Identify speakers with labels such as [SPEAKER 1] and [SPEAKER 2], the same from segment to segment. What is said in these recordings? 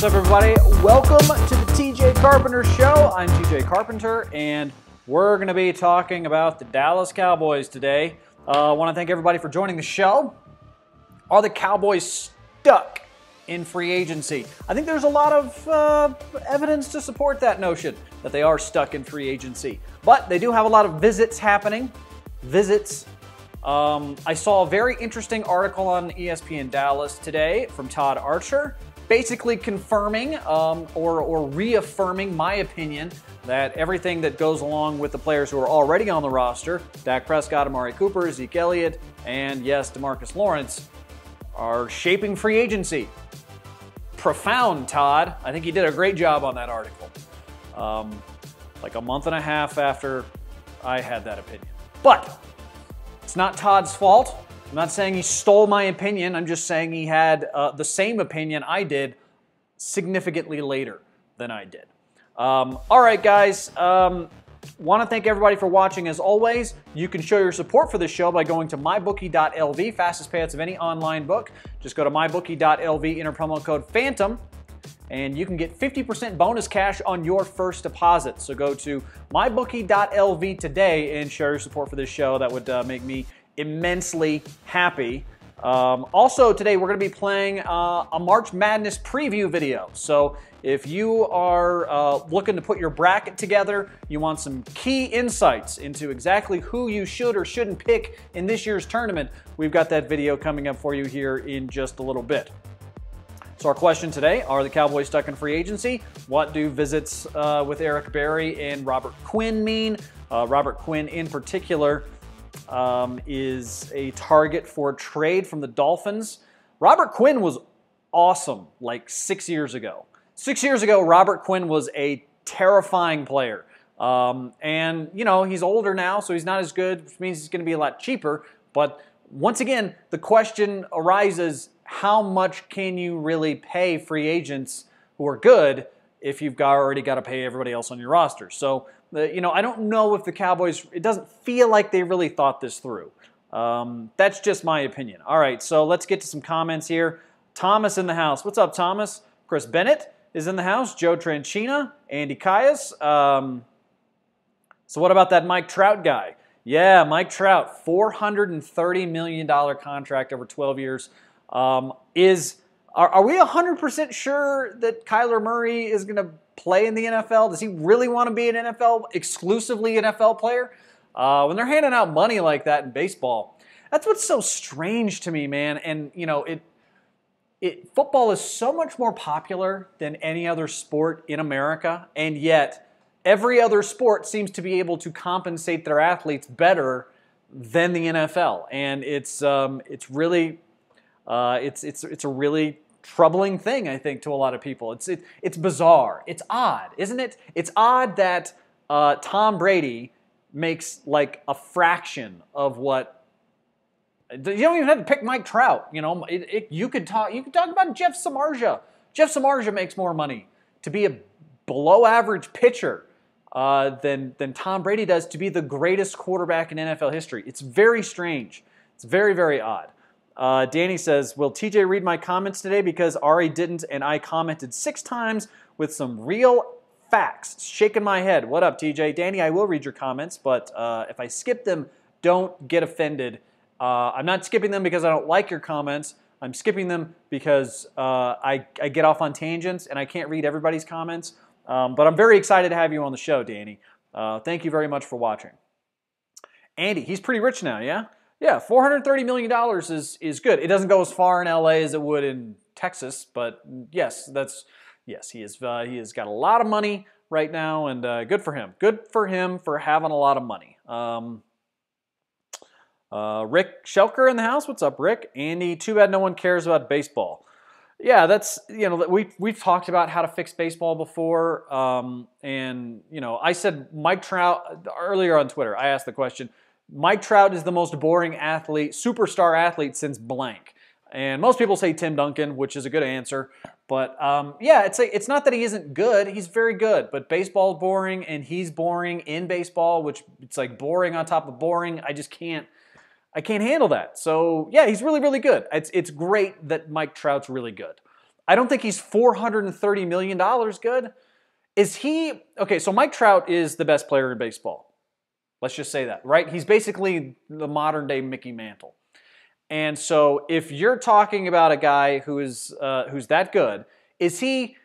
[SPEAKER 1] up, everybody? Welcome to the TJ Carpenter Show. I'm TJ Carpenter, and we're going to be talking about the Dallas Cowboys today. I want to thank everybody for joining the show. Are the Cowboys stuck in free agency? I think there's a lot of evidence to support that notion, that they are stuck in free agency. But they do have a lot of visits happening. I saw a very interesting article on ESPN Dallas today from Todd Archer, basically confirming or reaffirming my opinion that everything that goes along with the players who are already on the roster, Dak Prescott, Amari Cooper, Zeke Elliott, and yes, DeMarcus Lawrence, are shaping free agency. Profound, Todd. I think he did a great job on that article. Like a month and a half after I had that opinion. But it's not Todd's fault. I'm not saying he stole my opinion. I'm just saying he had the same opinion I did significantly later than I did. All right, guys. Want to thank everybody for watching. As always, you can show your support for this show by going to mybookie.lv, fastest payouts of any online book. Just go to mybookie.lv, enter promo code PHANTOM, and you can get 50% bonus cash on your first deposit. So go to mybookie.lv today and show your support for this show. That would make me immensely happy. Also today we're going to be playing a March Madness preview video. So if you are looking to put your bracket together, you want some key insights into exactly who you should or shouldn't pick in this year's tournament, we've got that video coming up for you here in just a little bit. So our question today, are the Cowboys stuck in free agency? What do visits with Eric Berry and Robert Quinn mean? Robert Quinn in particular is a target for a trade from the Dolphins. Robert Quinn was awesome like 6 years ago. 6 years ago, Robert Quinn was a terrifying player. And, you know, he's older now, so he's not as good, which means he's going to be a lot cheaper. But once again, the question arises, how much can you really pay free agents who are good if you've already got to pay everybody else on your roster? So, you know, I don't know if the Cowboys, it doesn't feel like they really thought this through. That's just my opinion. All right, so let's get to some comments here. Thomas in the house. What's up, Thomas? Chris Bennett is in the house. Joe Tranchina, Andy Caius. So what about that Mike Trout guy? Yeah, Mike Trout, $430 million contract over 12 years. Are we 100% sure that Kyler Murray is going to play in the NFL? Does he really want to be an exclusively NFL player? When they're handing out money like that in baseball, that's what's so strange to me, man. And, you know, football is so much more popular than any other sport in America, and yet every other sport seems to be able to compensate their athletes better than the NFL. And it's really a really troubling thing, I think, to a lot of people. It's bizarre. It's odd, isn't it? It's odd that Tom Brady makes like a fraction of what. You don't even have to pick Mike Trout. You know, you could talk about Jeff Samardzija. Jeff Samardzija makes more money to be a below-average pitcher than Tom Brady does to be the greatest quarterback in NFL history. It's very strange. It's very, very odd. Danny says, will TJ read my comments today because Ari didn't and I commented 6 times with some real facts? Shaking my head. What up, TJ? Danny, I will read your comments, but if I skip them, don't get offended. I'm not skipping them because I don't like your comments. I'm skipping them because I get off on tangents and I can't read everybody's comments. But I'm very excited to have you on the show, Danny. Thank you very much for watching. Andy, he's pretty rich now, yeah? Yeah, $430 million is good. It doesn't go as far in LA as it would in Texas, but yes, he has got a lot of money right now, and good for him. Good for him for having a lot of money. Rick Shelker in the house. What's up, Rick? Andy, too bad no one cares about baseball. Yeah, that's, you know, we've talked about how to fix baseball before, and, you know, I said Mike Trout earlier on Twitter. I asked the question, Mike Trout is the most boring athlete, superstar athlete since blank. And most people say Tim Duncan, which is a good answer. But yeah, it's not that he isn't good. He's very good. But baseball's boring, and he's boring in baseball, which it's like boring on top of boring. I can't handle that. So yeah, he's really, really good. It's great that Mike Trout's really good. I don't think he's $430 million good. Is he, okay, so Mike Trout is the best player in baseball. Let's just say that, right? He's basically the modern day Mickey Mantle. And so if you're talking about a guy who's that good, is he,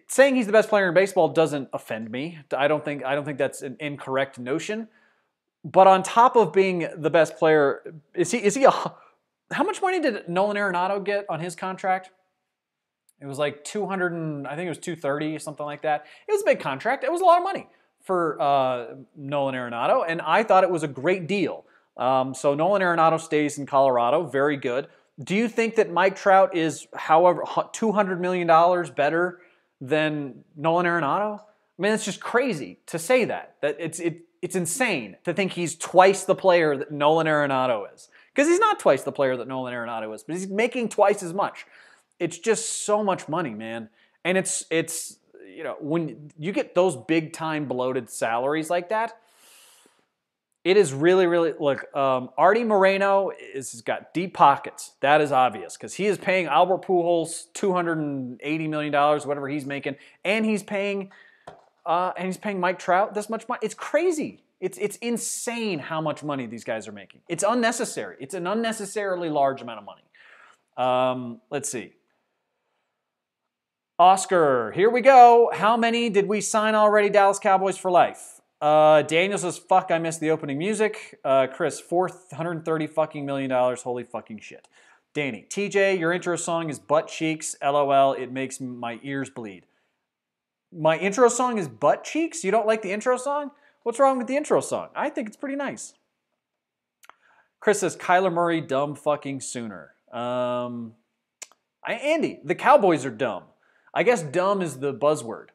[SPEAKER 1] saying he's the best player in baseball doesn't offend me. I don't think that's an incorrect notion. But on top of being the best player, how much money did Nolan Arenado get on his contract? It was like 200 and I think it was 230 or something like that. It was a big contract. It was a lot of money for Nolan Arenado, and I thought it was a great deal. So Nolan Arenado stays in Colorado. Very good. Do you think that Mike Trout is, however, $200 million better than Nolan Arenado? I mean, it's just crazy to say that. It's insane to think he's twice the player that Nolan Arenado is. Because he's not twice the player that Nolan Arenado is, but he's making twice as much. It's just so much money, man. And it's you know, when you get those big time bloated salaries like that, it is really, really, look, Artie Moreno has got deep pockets. That is obvious because he is paying Albert Pujols $280 million, whatever he's making, and he's paying Mike Trout this much money. It's crazy. It's insane how much money these guys are making. It's unnecessary. It's an unnecessarily large amount of money. Let's see. Oscar, here we go. How many did we sign already, Dallas Cowboys for life? Daniel says, fuck, I missed the opening music. Chris, $430 fucking million. Holy fucking shit. Danny, TJ, your intro song is Butt Cheeks. LOL, it makes my ears bleed. My intro song is Butt Cheeks? You don't like the intro song? What's wrong with the intro song? I think it's pretty nice. Chris says, Kyler Murray, dumb fucking Sooner. Andy, the Cowboys are dumb. I guess dumb is the buzzword.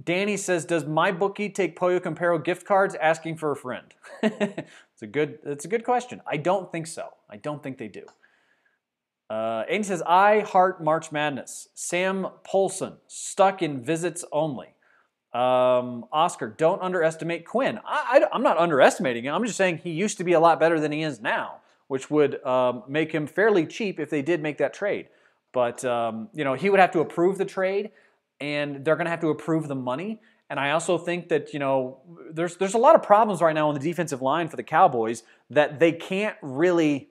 [SPEAKER 1] Danny says, does my bookie take Pollo Campero gift cards? Asking for a friend. It's a good question. I don't think so. I don't think they do. Andy says, I heart March Madness. Sam Polson, stuck in visits only. Oscar, don't underestimate Quinn. I'm not underestimating him. I'm just saying he used to be a lot better than he is now, which would make him fairly cheap if they did make that trade. But, you know, he would have to approve the trade, and they're going to have to approve the money. And I also think that, you know, there's a lot of problems right now on the defensive line for the Cowboys that they can't really,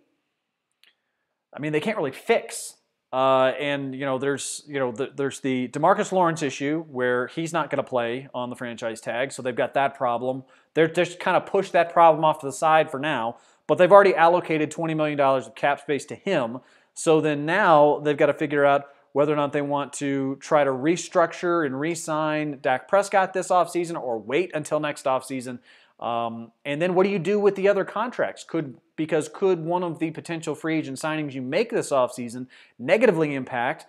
[SPEAKER 1] they can't really fix. And, you know, there's the DeMarcus Lawrence issue where he's not going to play on the franchise tag, so they've got that problem. They're just kind of pushed that problem off to the side for now, but they've already allocated $20 million of cap space to him. So then now they've got to figure out whether or not they want to try to restructure and re-sign Dak Prescott this offseason or wait until next offseason. And then what do you do with the other contracts? Could one of the potential free agent signings you make this offseason negatively impact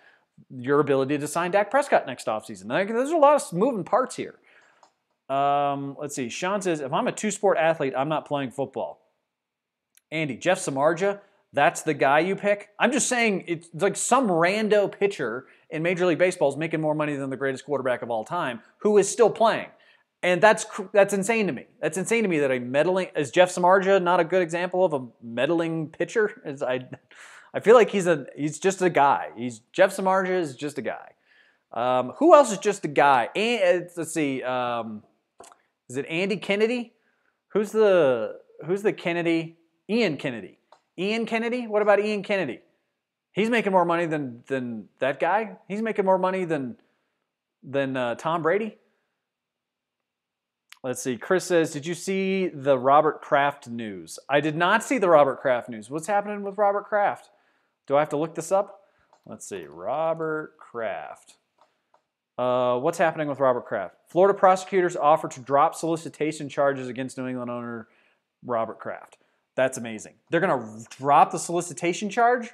[SPEAKER 1] your ability to sign Dak Prescott next offseason? There's a lot of moving parts here. Let's see. Sean says, if I'm a two-sport athlete, I'm not playing football. Andy, Jeff Samardzija, that's the guy you pick? I'm just saying it's like some rando pitcher in Major League Baseball is making more money than the greatest quarterback of all time who is still playing. And that's insane to me. That's insane to me that is Jeff Samardzija not a good example of a meddling pitcher? I feel like he's just a guy. Jeff Samardzija is just a guy. Who else is just a guy? Let's see. Is it Andy Kennedy? Who's the Kennedy? Ian Kennedy. Ian Kennedy? What about Ian Kennedy? He's making more money than that guy. He's making more money than Tom Brady. Let's see. Chris says, did you see the Robert Kraft news? I did not see the Robert Kraft news. What's happening with Robert Kraft? Do I have to look this up? Let's see. Robert Kraft. What's happening with Robert Kraft? Florida prosecutors offer to drop solicitation charges against New England owner Robert Kraft. That's amazing. They're going to drop the solicitation charge?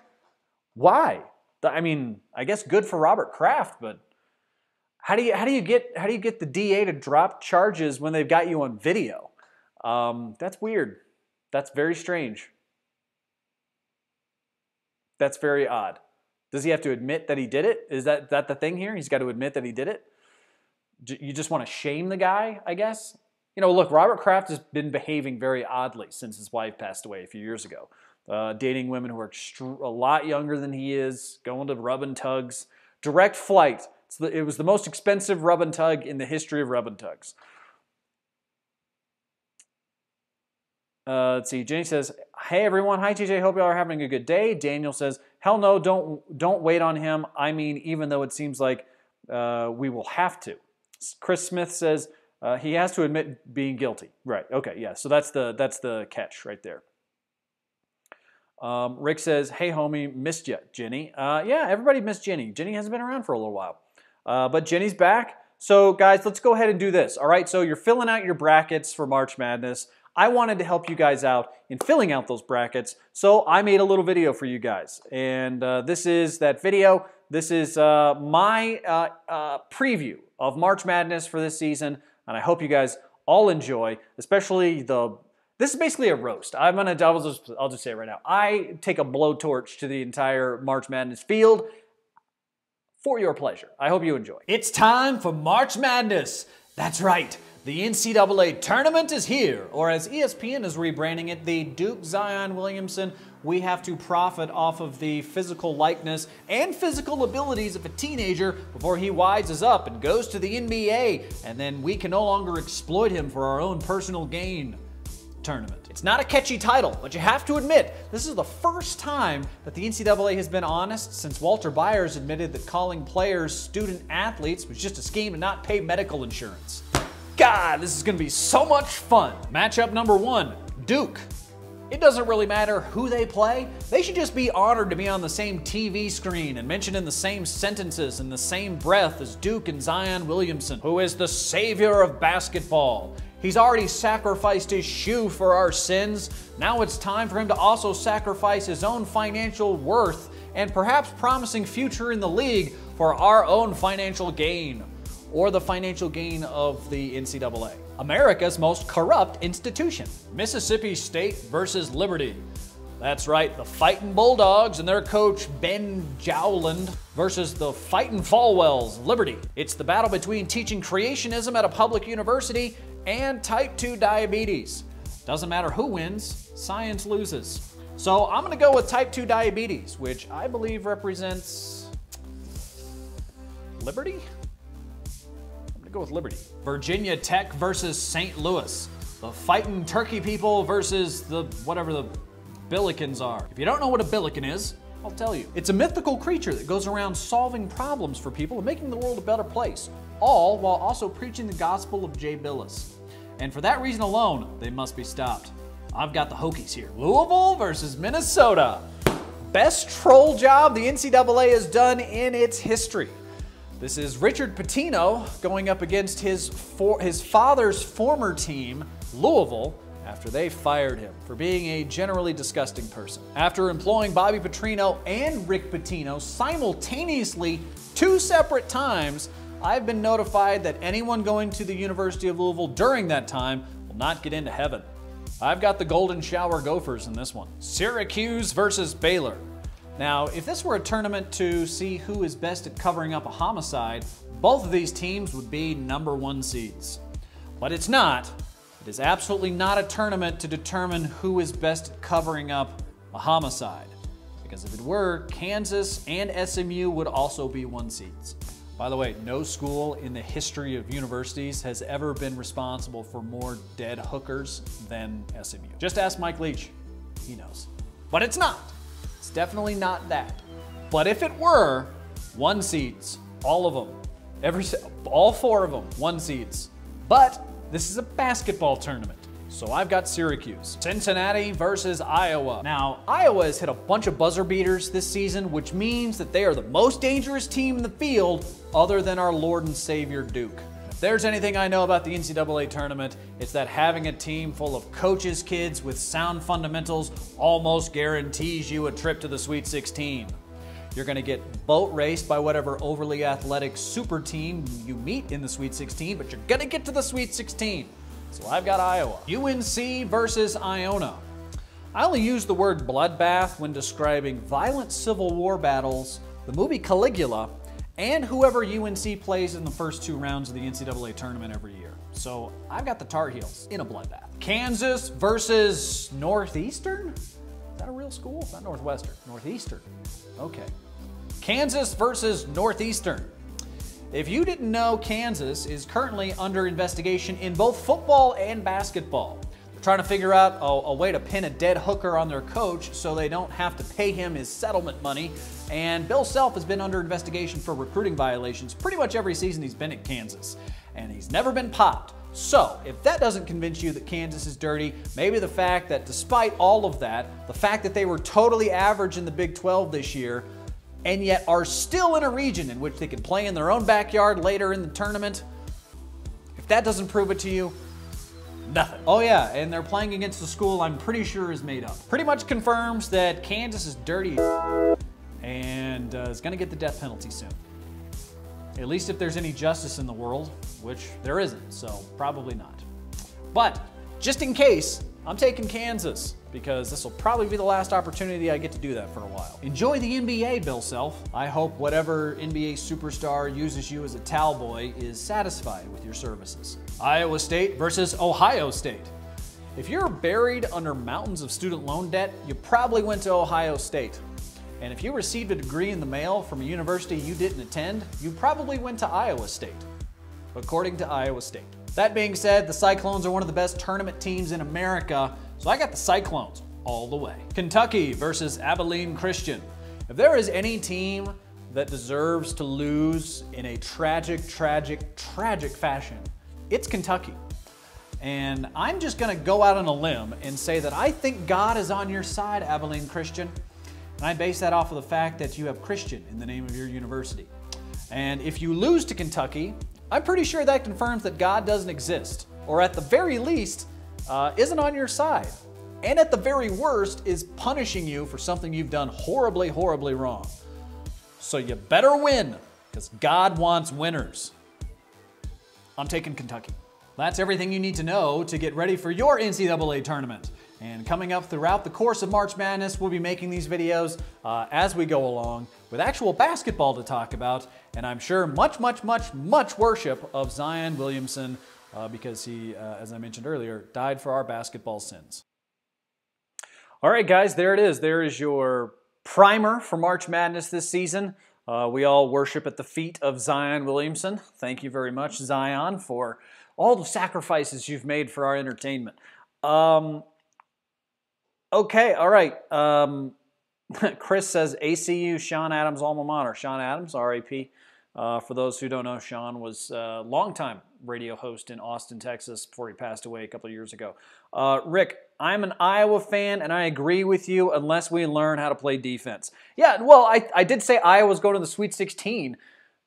[SPEAKER 1] Why? I guess good for Robert Kraft, but how do you get the DA to drop charges when they've got you on video? That's weird. That's very strange. That's very odd. Does he have to admit that he did it? Is that the thing here? He's got to admit that he did it? You just want to shame the guy, I guess? You know, look, Robert Kraft has been behaving very oddly since his wife passed away a few years ago. dating women who are a lot younger than he is, going to rub and tugs. Direct flight. It was the most expensive rub and tug in the history of rub and tugs. Let's see. Jenny says, "Hey everyone, hi TJ. Hope y'all are having a good day." Daniel says, "Hell no, don't wait on him. I mean, even though it seems like we will have to." Chris Smith says he has to admit being guilty. Right. Okay. Yeah. So that's the catch right there. Rick says, "Hey homie, missed ya, Jenny." Yeah, everybody missed Jenny. Jenny hasn't been around for a little while, but Jenny's back. So guys, let's go ahead and do this. All right. So you're filling out your brackets for March Madness. I wanted to help you guys out in filling out those brackets, so I made a little video for you guys. And this is that video. This is my preview of March Madness for this season, and I hope you guys all enjoy, especially this is basically a roast. I'll just say it right now. I take a blowtorch to the entire March Madness field for your pleasure. I hope you enjoy. It's time for March Madness. That's right. The NCAA tournament is here, or as ESPN is rebranding it, the Duke Zion Williamson. We have to profit off of the physical likeness and physical abilities of a teenager before he wises up and goes to the NBA, and then we can no longer exploit him for our own personal gain. Tournament. It's not a catchy title, but you have to admit, this is the first time that the NCAA has been honest since Walter Byers admitted that calling players student athletes was just a scheme to not pay medical insurance. God, this is going to be so much fun. Matchup number 1, Duke. It doesn't really matter who they play. They should just be honored to be on the same TV screen and mentioned in the same sentences in the same breath as Duke and Zion Williamson, who is the savior of basketball. He's already sacrificed his shoe for our sins. Now it's time for him to also sacrifice his own financial worth and perhaps promising future in the league for our own financial gain, or the financial gain of the NCAA. America's most corrupt institution, Mississippi State versus Liberty. That's right, the Fightin' Bulldogs and their coach Ben Jowland versus the Fightin' Falwells, Liberty. It's the battle between teaching creationism at a public university and type 2 diabetes. Doesn't matter who wins, science loses. So I'm gonna go with type 2 diabetes, which I believe represents Liberty? Go with Liberty. Virginia Tech versus St. Louis. The Fightin' Turkey people versus the whatever the Billikens are. If you don't know what a Billiken is, I'll tell you. It's a mythical creature that goes around solving problems for people and making the world a better place, all while also preaching the gospel of Jay Billis. And for that reason alone, they must be stopped. I've got the Hokies here. Louisville versus Minnesota. Best troll job the NCAA has done in its history. This is Richard Pitino going up against his father's former team, Louisville, after they fired him for being a generally disgusting person. After employing Bobby Petrino and Rick Pitino simultaneously 2 separate times, I've been notified that anyone going to the University of Louisville during that time will not get into heaven. I've got the Golden Shower Gophers in this one. Syracuse versus Baylor. Now, if this were a tournament to see who is best at covering up a homicide, both of these teams would be #1 seeds. But it's not. It is absolutely not a tournament to determine who is best at covering up a homicide. Because if it were, Kansas and SMU would also be 1 seeds. By the way, no school in the history of universities has ever been responsible for more dead hookers than SMU. Just ask Mike Leach. He knows. But it's not. It's definitely not that. But if it were, 1 seeds, all of them, all 4 of them, 1 seeds. But this is a basketball tournament, so I've got Syracuse. Cincinnati versus Iowa. Now, Iowa has hit a bunch of buzzer beaters this season, which means that they are the most dangerous team in the field other than our Lord and Savior Duke. If there's anything I know about the NCAA tournament, it's that having a team full of coaches' kids with sound fundamentals almost guarantees you a trip to the Sweet 16. You're going to get boat raced by whatever overly athletic super team you meet in the Sweet 16, but you're going to get to the Sweet 16. So I've got Iowa. UNC versus Iona. I only use the word bloodbath when describing violent Civil War battles, the movie Caligula, and whoever UNC plays in the first 2 rounds of the NCAA tournament every year. So I've got the Tar Heels in a bloodbath. Kansas versus Northeastern? Is that a real school? Not Northwestern, Northeastern. Okay. Kansas versus Northeastern. If you didn't know, Kansas is currently under investigation in both football and basketball. They're trying to figure out a way to pin a dead hooker on their coach so they don't have to pay him his settlement money. And Bill Self has been under investigation for recruiting violations pretty much every season he's been at Kansas. And he's never been popped. So, if that doesn't convince you that Kansas is dirty, maybe the fact that despite all of that, the fact that they were totally average in the Big 12 this year, and yet are still in a region in which they can play in their own backyard later in the tournament, if that doesn't prove it to you, nothing. Oh yeah, and they're playing against a school I'm pretty sure is made up. Pretty much confirms that Kansas is dirty and is gonna get the death penalty soon. At least if there's any justice in the world, which there isn't, so probably not. But just in case, I'm taking Kansas because this will probably be the last opportunity I get to do that for a while. Enjoy the NBA, Bill Self. I hope whatever NBA superstar uses you as a towel boy is satisfied with your services. Iowa State versus Ohio State. If you're buried under mountains of student loan debt, you probably went to Ohio State. And if you received a degree in the mail from a university you didn't attend, you probably went to Iowa State, according to Iowa State. That being said, the Cyclones are one of the best tournament teams in America, so I got the Cyclones all the way. Kentucky versus Abilene Christian. If there is any team that deserves to lose in a tragic, tragic, tragic fashion, it's Kentucky. And I'm just gonna go out on a limb and say that I think God is on your side, Abilene Christian. And I base that off of the fact that you have Christian in the name of your university. And if you lose to Kentucky, I'm pretty sure that confirms that God doesn't exist, or at the very least, isn't on your side. And at the very worst, is punishing you for something you've done horribly, horribly wrong. So you better win, because God wants winners. I'm taking Kentucky. That's everything you need to know to get ready for your NCAA tournament. And coming up throughout the course of March Madness, we'll be making these videos as we go along with actual basketball to talk about. And I'm sure much, much, much, much worship of Zion Williamson because he, as I mentioned earlier, died for our basketball sins. All right, guys, there it is. There is your primer for March Madness this season. We all worship at the feet of Zion Williamson. Thank you very much, Zion, for all the sacrifices you've made for our entertainment. Okay, all right. Chris says ACU, Sean Adams' alma mater. Sean Adams, RAP. For those who don't know, Sean was a longtime radio host in Austin, Texas before he passed away a couple of years ago. Rick, I'm an Iowa fan, and I agree with you unless we learn how to play defense. Yeah, well, I did say Iowa's going to the Sweet 16.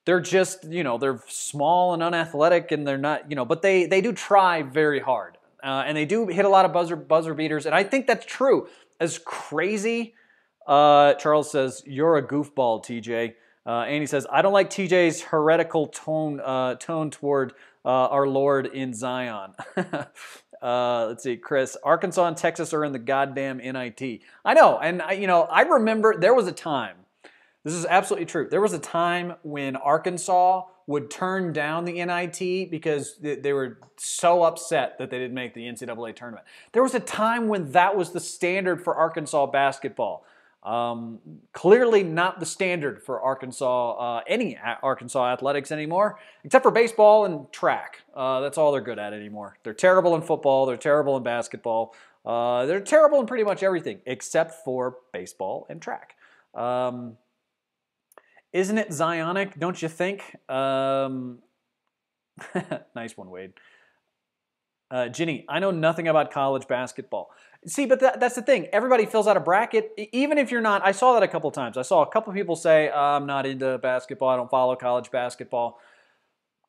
[SPEAKER 1] They're just, they're small and unathletic, and they're not, but they do try very hard. And they do hit a lot of buzzer beaters, and I think that's true. As crazy, Charles says, you're a goofball, TJ. Andy says, I don't like TJ's heretical tone toward our Lord in Zion. Let's see, Chris, Arkansas and Texas are in the goddamn NIT. I know, and I remember there was a time, this is absolutely true, there was a time when Arkansas would turn down the NIT because they were so upset that they didn't make the NCAA tournament. There was a time when that was the standard for Arkansas basketball. Clearly not the standard for Arkansas, any Arkansas athletics anymore, except for baseball and track. That's all they're good at anymore. They're terrible in football, they're terrible in basketball, they're terrible in pretty much everything except for baseball and track. Isn't it Zionic, don't you think? Nice one, Wade. Ginny, I know nothing about college basketball. See, but that's the thing. Everybody fills out a bracket, even if you're not. I saw that a couple times. I saw a couple people say, I'm not into basketball. I don't follow college basketball.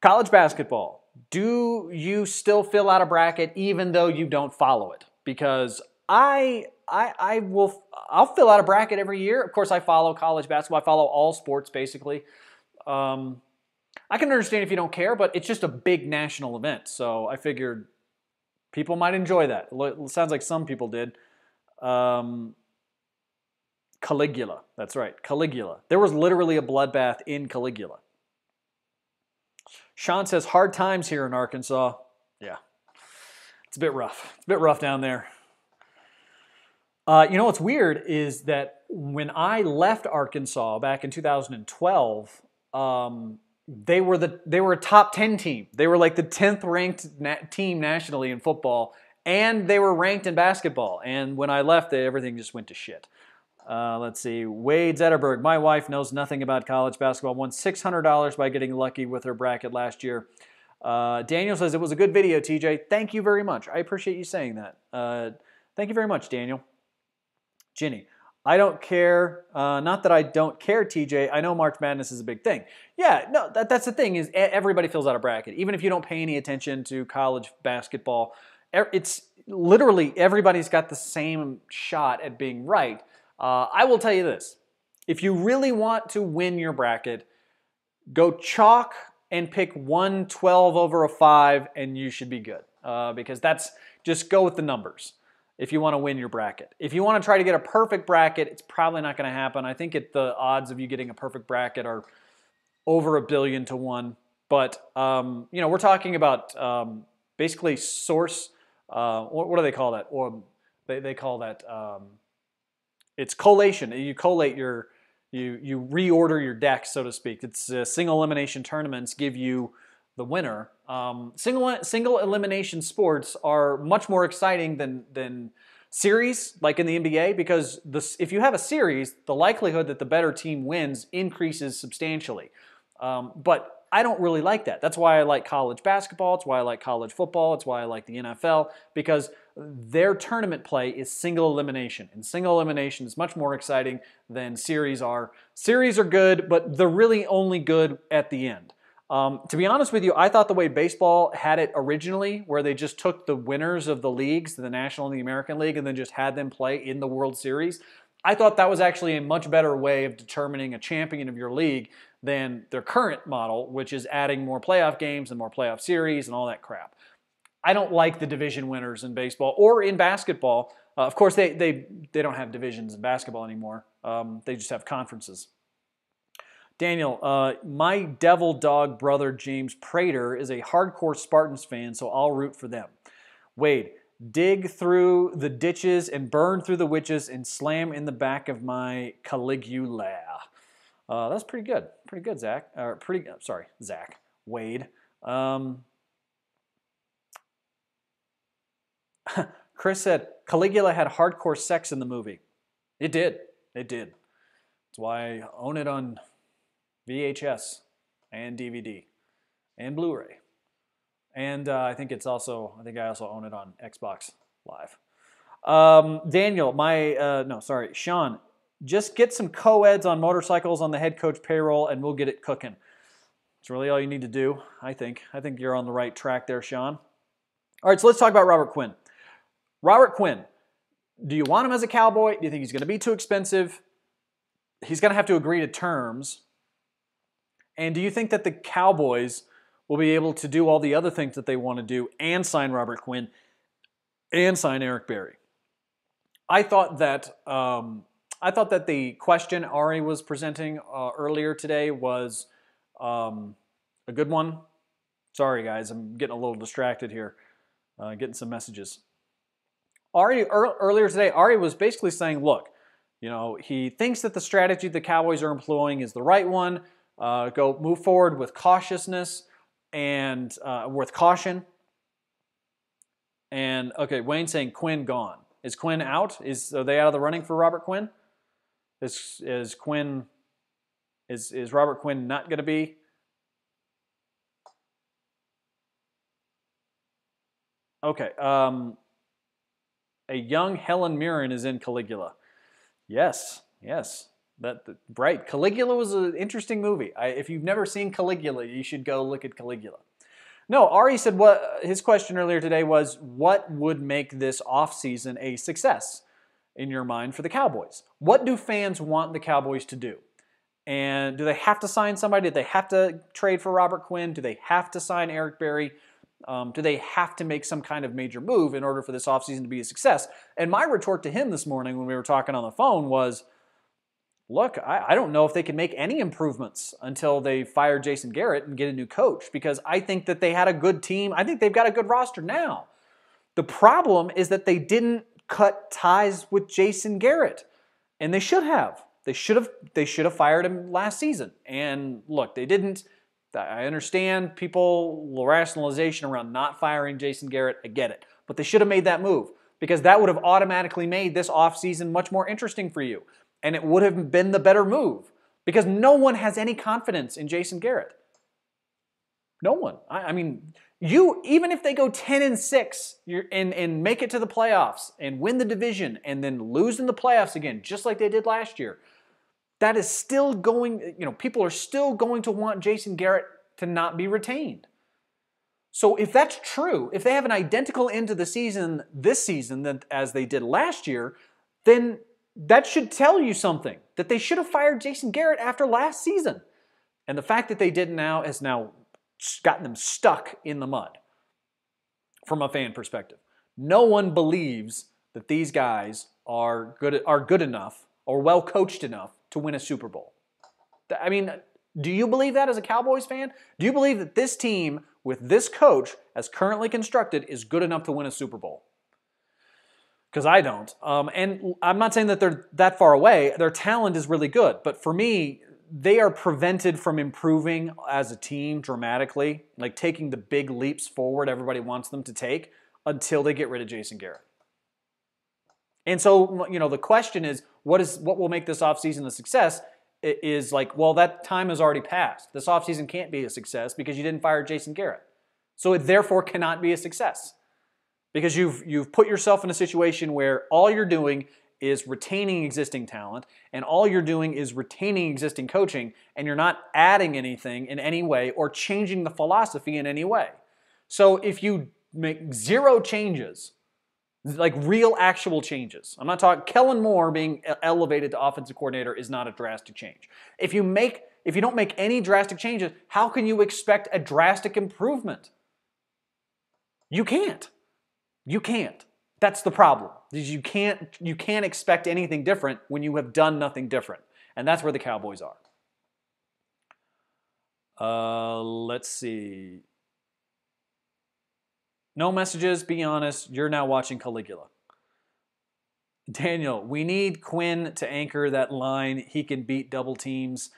[SPEAKER 1] College basketball, do you still fill out a bracket even though you don't follow it? Because I'll fill out a bracket every year. Of course, I follow college basketball. I follow all sports, basically. I can understand if you don't care, but it's just a big national event. So I figured people might enjoy that. It sounds like some people did. Caligula. That's right, Caligula. There was literally a bloodbath in Caligula. Sean says, hard times here in Arkansas. Yeah, it's a bit rough. It's a bit rough down there. You know what's weird is that when I left Arkansas back in 2012, they were a top 10 team. They were like the 10th ranked team nationally in football, and they were ranked in basketball. And when I left, everything just went to shit. Let's see. Wade Zetterberg. My wife knows nothing about college basketball. Won $600 by getting lucky with her bracket last year. Daniel says, it was a good video, TJ. Thank you very much. I appreciate you saying that. Thank you very much, Daniel. Ginny. I don't care. Not that I don't care, TJ. I know March Madness is a big thing. Yeah, no, that's the thing is everybody fills out a bracket. Even if you don't pay any attention to college basketball, it's literally everybody's got the same shot at being right. I will tell you this. If you really want to win your bracket, go chalk and pick 112 over a 5 and you should be good. Because just go with the numbers if you want to win your bracket. If you want to try to get a perfect bracket, it's probably not going to happen. I think the odds of you getting a perfect bracket are over 1 billion to 1. But, we're talking about basically source, what do they call that? Or they call that... it's collation. You collate you reorder your deck, so to speak. It's single elimination tournaments give you the winner. Single elimination sports are much more exciting than series, like in the NBA, because if you have a series, the likelihood that the better team wins increases substantially. But I don't really like that. That's why I like college basketball. It's why I like college football. It's why I like the NFL, because their tournament play is single elimination. And single elimination is much more exciting than series are. Series are good, but they're really only good at the end. To be honest with you, I thought the way baseball had it originally, where they just took the winners of the leagues, the National and the American League, and then just had them play in the World Series, I thought that was actually a much better way of determining a champion of your league than their current model, which is adding more playoff games and more playoff series and all that crap. I don't like the division winners in baseball or in basketball. Of course, they don't have divisions in basketball anymore. They just have conferences. Daniel, my devil dog brother James Prater is a hardcore Spartans fan, so I'll root for them. Wade, dig through the ditches and burn through the witches and slam in the back of my Caligula. That's pretty good. Pretty good, Zach. Zach. Wade. Chris said, Caligula had hardcore sex in the movie. It did. It did. That's why I own it on VHS and DVD and Blu-ray. And I think I also own it on Xbox Live. Daniel, Sean, just get some co-eds on motorcycles on the head coach payroll and we'll get it cooking. It's really all you need to do, I think. I think you're on the right track there, Sean. All right, so let's talk about Robert Quinn. Robert Quinn, do you want him as a Cowboy? Do you think he's going to be too expensive? He's going to have to agree to terms. And do you think that the Cowboys will be able to do all the other things that they want to do and sign Robert Quinn and sign Eric Berry? I thought that the question Ari was presenting earlier today was a good one. Sorry, guys, I'm getting a little distracted here, getting some messages. Earlier today, Ari was basically saying, look, he thinks that the strategy the Cowboys are employing is the right one. Move forward with cautiousness and with caution. And okay, Wayne's saying Quinn gone. Is Quinn out? Are they out of the running for Robert Quinn? Is Robert Quinn not going to be? Okay. A young Helen Mirren is in Caligula. Yes. Right. Caligula was an interesting movie. If you've never seen Caligula, you should go look at Caligula. No, Ari said his question earlier today was, what would make this offseason a success in your mind for the Cowboys? What do fans want the Cowboys to do? And do they have to sign somebody? Do they have to trade for Robert Quinn? Do they have to sign Eric Berry? Do they have to make some kind of major move in order for this offseason to be a success? And my retort to him this morning when we were talking on the phone was, look, I don't know if they can make any improvements until they fire Jason Garrett and get a new coach, because I think that they had a good team. I think they've got a good roster now. The problem is that they didn't cut ties with Jason Garrett. And they should have. They should have fired him last season. And look, they didn't. I understand people rationalization around not firing Jason Garrett. I get it. But they should have made that move, because that would have automatically made this offseason much more interesting for you. And it would have been the better move, because no one has any confidence in Jason Garrett. No one. I mean, even if they go 10-6 and make it to the playoffs and win the division and then lose in the playoffs again, just like they did last year, that is still going, people are still going to want Jason Garrett to not be retained. So if that's true, if they have an identical end to the season this season as they did last year, then that should tell you something, that they should have fired Jason Garrett after last season. And the fact that they didn't now has now gotten them stuck in the mud from a fan perspective. No one believes that these guys are good enough or well coached enough to win a Super Bowl. I mean, do you believe that as a Cowboys fan? Do you believe that this team with this coach as currently constructed is good enough to win a Super Bowl? Because I don't. And I'm not saying that they're that far away. Their talent is really good. But for me, they are prevented from improving as a team dramatically, like taking the big leaps forward everybody wants them to take, until they get rid of Jason Garrett. And so, the question is, what will make this offseason a success? It is like, well, that time has already passed. This offseason can't be a success because you didn't fire Jason Garrett. So it therefore cannot be a success, because you've put yourself in a situation where all you're doing is retaining existing talent, and all you're doing is retaining existing coaching, and you're not adding anything in any way or changing the philosophy in any way. So if you make zero changes, like real actual changes, I'm not talking Kellen Moore being elevated to offensive coordinator is not a drastic change. If you don't make any drastic changes, how can you expect a drastic improvement? You can't. You can't. That's the problem. You can't expect anything different when you have done nothing different. And that's where the Cowboys are. Let's see. No messages, be honest. You're now watching Caligula. Daniel, we need Quinn to anchor that line. He can beat double teams.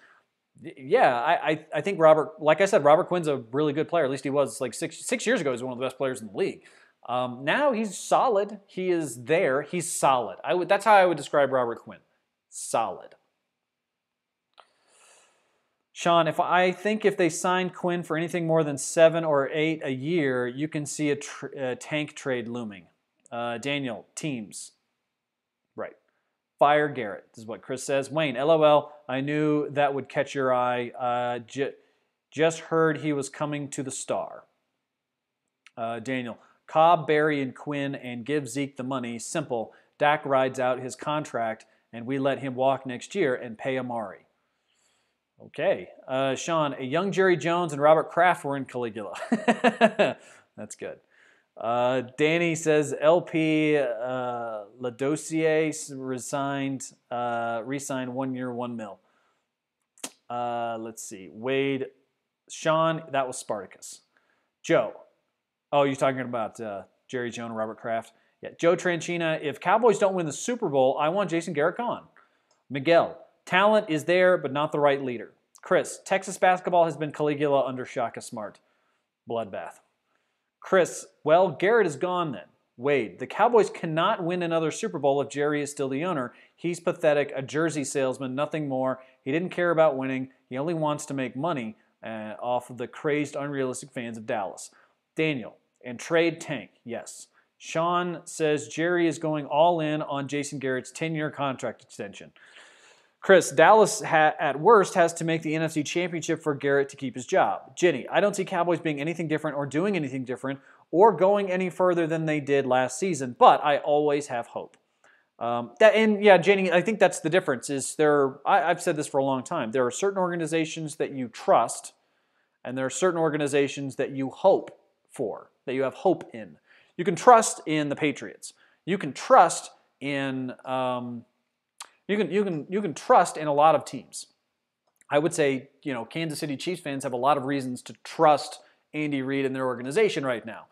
[SPEAKER 1] Yeah, I think like I said, Robert Quinn's a really good player. At least he was like six years ago. He was one of the best players in the league. Now he's solid. He is there. He's solid. That's how I would describe Robert Quinn. Solid. Sean, I think if they sign Quinn for anything more than 7 or 8 a year, you can see a tank trade looming. Daniel, teams. Right. Fire Garrett. This is what Chris says. Wayne, LOL, I knew that would catch your eye. Just heard he was coming to the Star. Daniel, Cobb, Barry, and Quinn, and give Zeke the money. Simple. Dak rides out his contract, and we let him walk next year and pay Amari. Okay. Sean, a young Jerry Jones and Robert Kraft were in Caligula. That's good. Danny says LP Ladossier re-signed 1 year, $1 million. Let's see. Wade, Sean, that was Spartacus. Joe. Oh, you're talking about Jerry Jones and Robert Kraft? Yeah. Joe Tranchina, if Cowboys don't win the Super Bowl, I want Jason Garrett gone. Miguel, talent is there, but not the right leader. Chris, Texas basketball has been Caligula under Shaka Smart. Bloodbath. Chris, well, Garrett is gone then. Wade, the Cowboys cannot win another Super Bowl if Jerry is still the owner. He's pathetic, a jersey salesman, nothing more. He didn't care about winning. He only wants to make money off of the crazed, unrealistic fans of Dallas. Daniel, and trade tank, yes. Sean says Jerry is going all in on Jason Garrett's 10-year contract extension. Chris, Dallas at worst has to make the NFC Championship for Garrett to keep his job. Jenny, I don't see Cowboys being anything different or doing anything different or going any further than they did last season, but I always have hope. Jenny, I think that's the difference. I've said this for a long time. There are certain organizations that you trust, and there are certain organizations that you hope for, that you have hope in. You can trust in the Patriots. You can trust in you can trust in a lot of teams. I would say, Kansas City Chiefs fans have a lot of reasons to trust Andy Reid and their organization right now,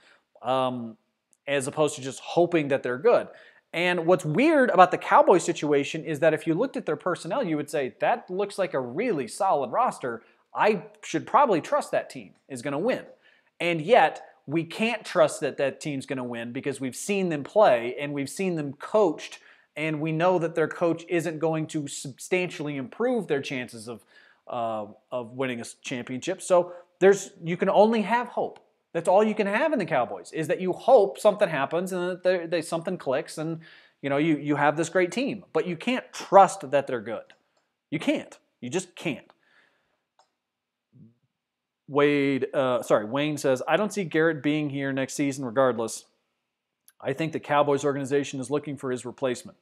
[SPEAKER 1] as opposed to just hoping that they're good. And what's weird about the Cowboys situation is that if you looked at their personnel, you would say, that looks like a really solid roster. I should probably trust that team is going to win. And yet, we can't trust that that team's going to win because we've seen them play and we've seen them coached, and we know that their coach isn't going to substantially improve their chances of winning a championship. So you can only have hope. That's all you can have in the Cowboys, is that you hope something happens and that something clicks and you have this great team. But you can't trust that they're good. You can't. You just can't. Wayne says, I don't see Garrett being here next season regardless. I think the Cowboys organization is looking for his replacement.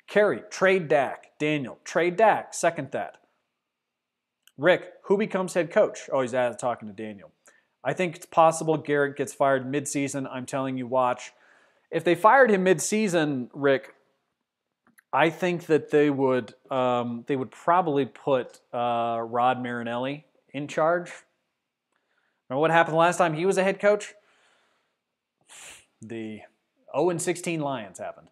[SPEAKER 1] Kerry, trade Dak. Daniel, trade Dak. Second that. Rick, who becomes head coach? Oh, he's talking to Daniel. I think it's possible Garrett gets fired mid-season. I'm telling you, watch. If they fired him mid-season, Rick, I think that they would probably put Rod Marinelli in charge. Remember what happened last time he was a head coach? The 0-16 Lions happened.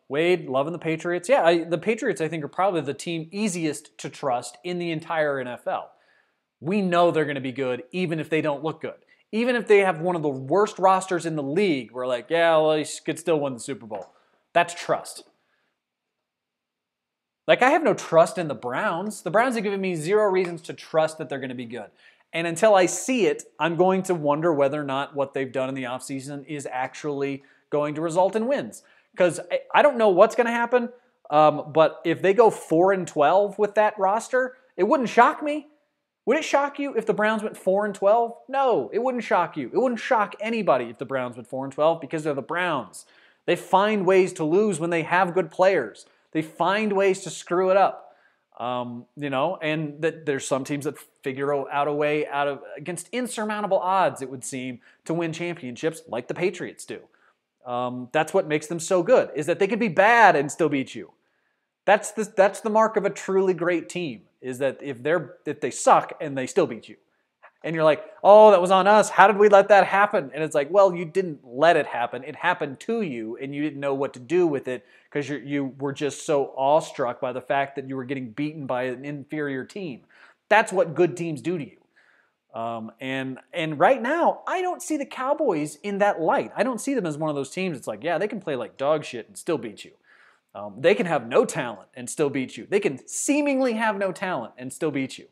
[SPEAKER 1] Wade, loving the Patriots. Yeah, the Patriots, I think, are probably the team easiest to trust in the entire NFL. We know they're going to be good even if they don't look good. Even if they have one of the worst rosters in the league, we're like, yeah, well, he could still win the Super Bowl. That's trust. Like, I have no trust in the Browns. The Browns have given me zero reasons to trust that they're going to be good. And until I see it, I'm going to wonder whether or not what they've done in the offseason is actually going to result in wins. Because I don't know what's going to happen, but if they go 4-12 with that roster, it wouldn't shock me. Would it shock you if the Browns went 4-12? No, it wouldn't shock you. It wouldn't shock anybody if the Browns went 4-12 because they're the Browns. They find ways to lose when they have good players. They find ways to screw it up. And that there's some teams that figure out a way against insurmountable odds, it would seem, to win championships like the Patriots do. That's what makes them so good, is that they could be bad and still beat you. That's the mark of a truly great team, is that if they suck and they still beat you. And you're like, oh, that was on us. How did we let that happen? And it's like, well, you didn't let it happen. It happened to you, and you didn't know what to do with it because you were just so awestruck by the fact that you were getting beaten by an inferior team. That's what good teams do to you. And right now, I don't see the Cowboys in that light. I don't see them as one of those teams. It's like, yeah, they can play like dog shit and still beat you. They can have no talent and still beat you. They can seemingly have no talent and still beat you.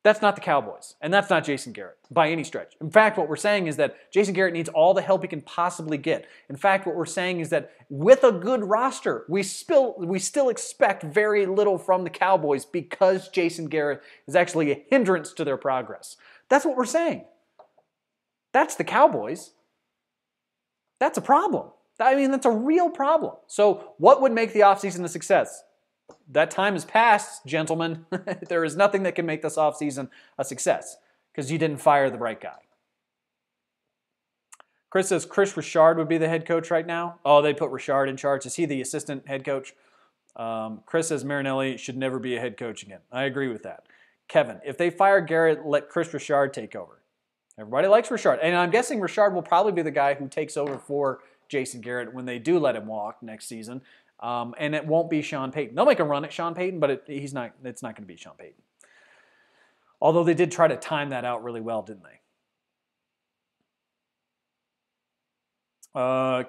[SPEAKER 1] That's not the Cowboys, and that's not Jason Garrett by any stretch. In fact, what we're saying is that Jason Garrett needs all the help he can possibly get. In fact, what we're saying is that with a good roster, we still expect very little from the Cowboys because Jason Garrett is actually a hindrance to their progress. That's what we're saying. That's the Cowboys. That's a problem. I mean, that's a real problem. So what would make the offseason a success? That time has passed, gentlemen. There is nothing that can make this offseason a success because you didn't fire the right guy. Chris says Chris Richard would be the head coach right now. Oh, they put Richard in charge. Is he the assistant head coach? Chris says Marinelli should never be a head coach again. I agree with that. Kevin, if they fire Garrett, let Chris Richard take over. Everybody likes Richard. And I'm guessing Richard will probably be the guy who takes over for Jason Garrett when they do let him walk next season. And it won't be Sean Payton. They'll make a run at Sean Payton, but it's not going to be Sean Payton. Although they did try to time that out really well, didn't they?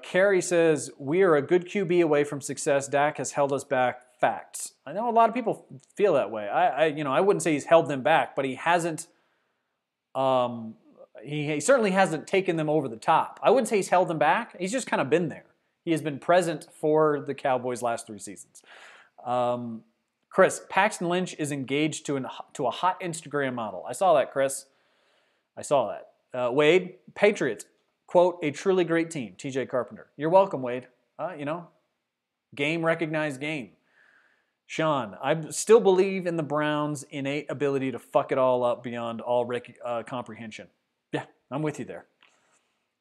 [SPEAKER 1] Carrie says, we are a good QB away from success. Dak has held us back. Facts. I know a lot of people feel that way. I wouldn't say he's held them back, but he hasn't. He certainly hasn't taken them over the top. I wouldn't say he's held them back. He's just kind of been there. He has been present for the Cowboys' last 3 seasons. Chris, Paxton Lynch is engaged to a hot Instagram model. I saw that, Chris. I saw that. Wade, Patriots, quote, a truly great team, TJ Carpenter. You're welcome, Wade. Game recognized game. Sean, I still believe in the Browns' innate ability to fuck it all up beyond all comprehension. Yeah, I'm with you there.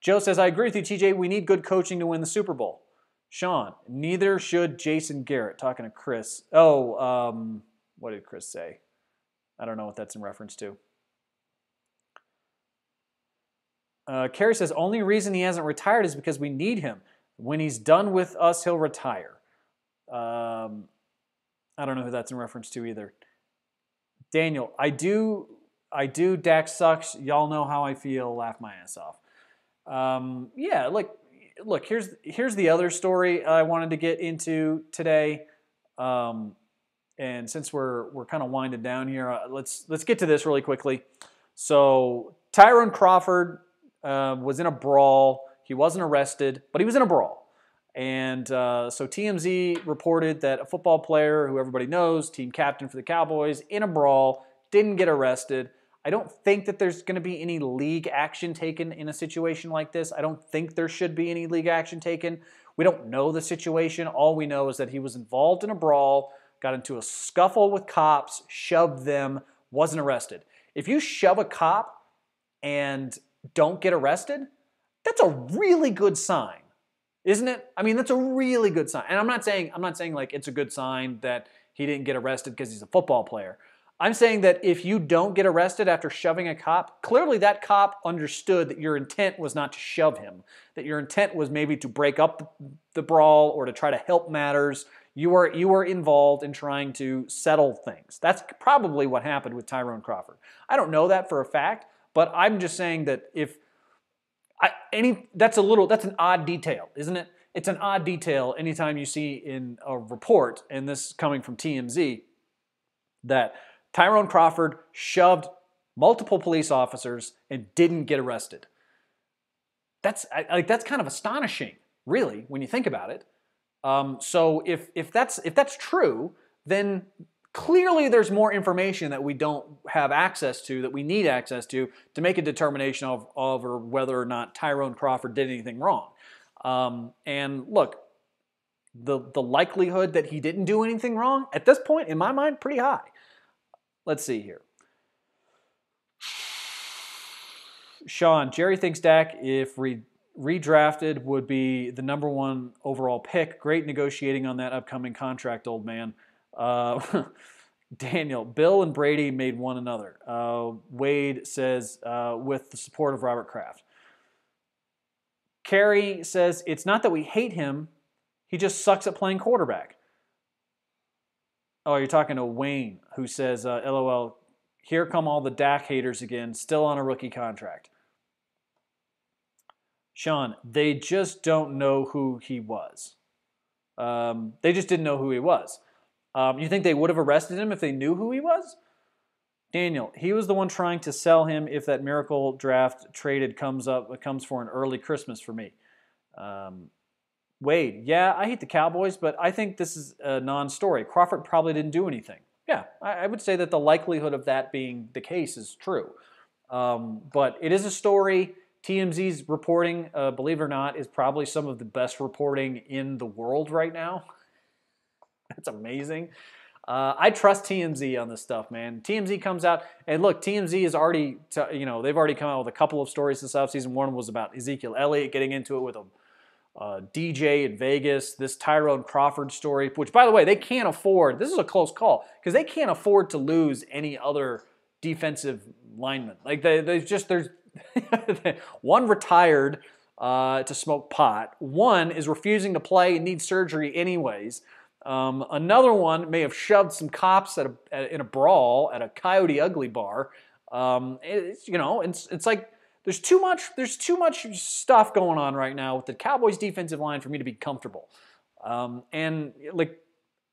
[SPEAKER 1] Joe says, I agree with you, TJ. We need good coaching to win the Super Bowl. Sean, neither should Jason Garrett. Talking to Chris. What did Chris say? I don't know what that's in reference to. Carrie says, only reason he hasn't retired is because we need him. When he's done with us, he'll retire. I don't know who that's in reference to either. Daniel, I do. Dak sucks. Y'all know how I feel. Laugh my ass off. Yeah, look. Here's the other story I wanted to get into today. And since we're kind of winding down here, let's get to this really quickly. So Tyrone Crawford was in a brawl. He wasn't arrested, but he was in a brawl. And so TMZ reported that a football player who everybody knows, team captain for the Cowboys, in a brawl, didn't get arrested. I don't think that there's going to be any league action taken in a situation like this. I don't think there should be any league action taken. We don't know the situation. All we know is that he was involved in a brawl, got into a scuffle with cops, shoved them, wasn't arrested. If you shove a cop and don't get arrested, that's a really good sign, isn't it? I mean, that's a really good sign. And I'm not saying like it's a good sign that he didn't get arrested because he's a football player. I'm saying that if you don't get arrested after shoving a cop, clearly that cop understood that your intent was not to shove him, that your intent was maybe to break up the brawl or to try to help matters. You were involved in trying to settle things. That's probably what happened with Tyrone Crawford. I don't know that for a fact, but I'm just saying that that's an odd detail, isn't it? It's an odd detail anytime you see in a report, and this coming from TMZ, that Tyrone Crawford shoved multiple police officers and didn't get arrested. That's kind of astonishing, really, when you think about it. So if that's true, then clearly there's more information that we don't have access to, that we need access to make a determination of or whether or not Tyrone Crawford did anything wrong. And look, the likelihood that he didn't do anything wrong at this point, in my mind, pretty high. Let's see here. Sean, Jerry thinks Dak, if redrafted, would be the #1 overall pick. Great negotiating on that upcoming contract, old man. Daniel, Bill and Brady made one another. Wade says, with the support of Robert Kraft. Carrie says, it's not that we hate him. He just sucks at playing quarterback. Oh, you're talking to Wayne, who says, LOL, here come all the Dak haters again, still on a rookie contract. Sean, they just don't know who he was. They just didn't know who he was. You think they would have arrested him if they knew who he was? Daniel, he was the one trying to sell him if that miracle draft traded comes for an early Christmas for me. Wade, yeah, I hate the Cowboys, but I think this is a non-story. Crawford probably didn't do anything. Yeah, I would say that the likelihood of that being the case is true. But it is a story. TMZ's reporting, believe it or not, is probably some of the best reporting in the world right now. That's amazing. I trust TMZ on this stuff, man. TMZ comes out, and look, TMZ is already, they've already come out with a couple of stories this offseason. One was about Ezekiel Elliott getting into it with a DJ in Vegas, this Tyrone Crawford story, which, by the way, they can't afford. This is a close call because they can't afford to lose any other defensive lineman. Like there's one retired to smoke pot. One is refusing to play and needs surgery anyways. Another one may have shoved some cops in a brawl at a Coyote Ugly bar. It's like there's too much stuff going on right now with the Cowboys defensive line for me to be comfortable. And like,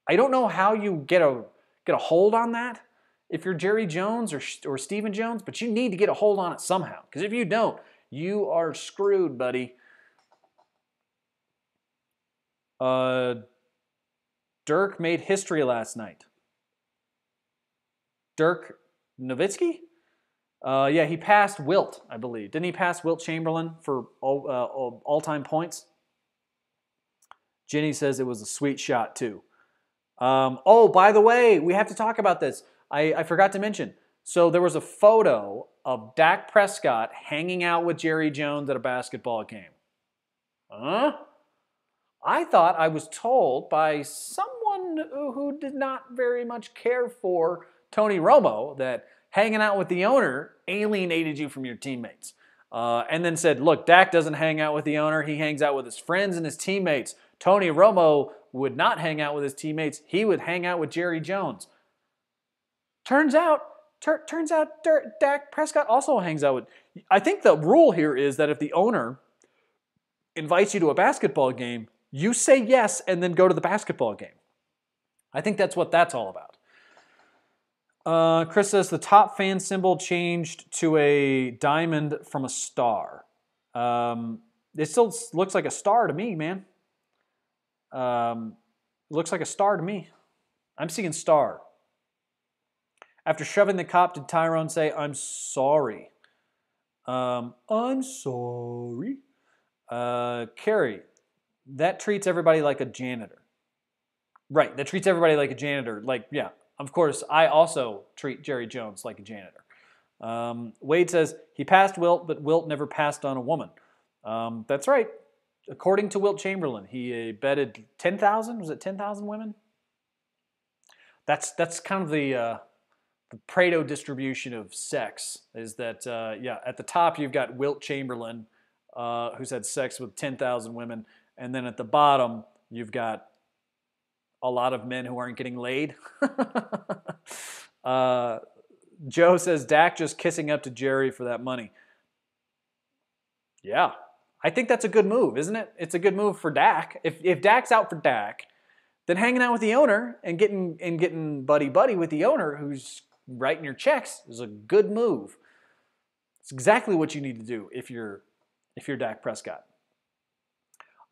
[SPEAKER 1] I don't know how you get a hold on that if you're Jerry Jones or Stephen Jones, but you need to get a hold on it somehow. Because if you don't, you are screwed, buddy. Dirk made history last night. Dirk Nowitzki? Yeah, he passed Wilt, I believe. Didn't he pass Wilt Chamberlain for all-time points? Jenny says it was a sweet shot, too. Oh, by the way, we have to talk about this. I forgot to mention. So there was a photo of Dak Prescott hanging out with Jerry Jones at a basketball game. Huh? I thought I was told by someone who did not very much care for Tony Romo that hanging out with the owner alienated you from your teammates. And then said, look, Dak doesn't hang out with the owner. He hangs out with his friends and his teammates. Tony Romo would not hang out with his teammates. He would hang out with Jerry Jones. Turns out Dak Prescott also hangs out with... I think the rule here is that if the owner invites you to a basketball game, you say yes and then go to the basketball game. I think that's what that's all about. Chris says the top fan symbol changed to a diamond from a star. It still looks like a star to me, man. Looks like a star to me. I'm seeing star. After shoving the cop, did Tyrone say, I'm sorry? I'm sorry. Carrie, that treats everybody like a janitor. Right, that treats everybody like a janitor. Like, yeah, of course, I also treat Jerry Jones like a janitor. Wade says, he passed Wilt, but Wilt never passed on a woman. That's right. According to Wilt Chamberlain, he betted 10,000. Was it 10,000 women? That's kind of the Pareto distribution of sex. Is that yeah? At the top you've got Wilt Chamberlain, who's had sex with 10,000 women, and then at the bottom you've got a lot of men who aren't getting laid. Joe says Dak just kissing up to Jerry for that money. Yeah. I think that's a good move, isn't it? It's a good move for Dak. If Dak's out for Dak, then hanging out with the owner and getting buddy with the owner who's writing your checks is a good move. It's exactly what you need to do if you're Dak Prescott.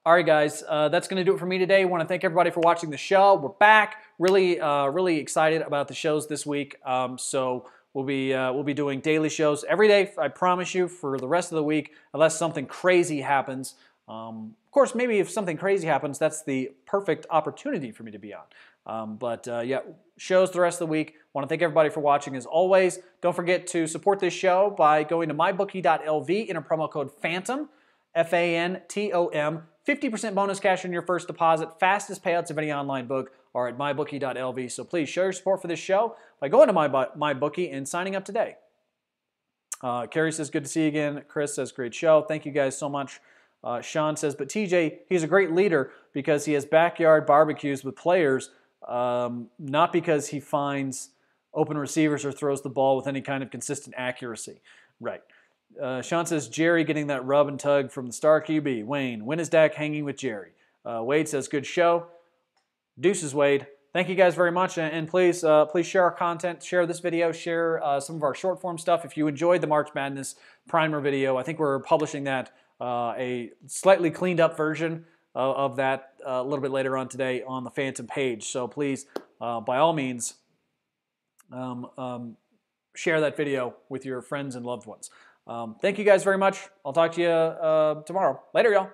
[SPEAKER 1] All right, guys, that's going to do it for me today. I want to thank everybody for watching the show. We're back. Really excited about the shows this week. So we'll be doing daily shows every day, I promise you, for the rest of the week, unless something crazy happens. Of course, maybe if something crazy happens, that's the perfect opportunity for me to be on. Yeah, shows the rest of the week. Want to thank everybody for watching as always. Don't forget to support this show by going to mybookie.lv, enter promo code PHANTOM, F-A-N-T-O-M. 50% bonus cash on your first deposit. Fastest payouts of any online book are at mybookie.lv. So please show your support for this show by going to mybookie and signing up today. Carrie says, good to see you again. Chris says, great show. Thank you guys so much. Sean says, but TJ, he's a great leader because he has backyard barbecues with players, not because he finds open receivers or throws the ball with any kind of consistent accuracy. Right. Sean says, Jerry getting that rub and tug from the star QB. Wayne, when is Dak hanging with Jerry? Wade says, good show. Deuces, Wade. Thank you guys very much, and please share our content, share this video, share some of our short form stuff. If you enjoyed the March Madness primer video, I think we're publishing that, a slightly cleaned up version of that a little bit later on today on the Phantom page. So please, by all means, share that video with your friends and loved ones. Thank you guys very much. I'll talk to you tomorrow. Later, y'all.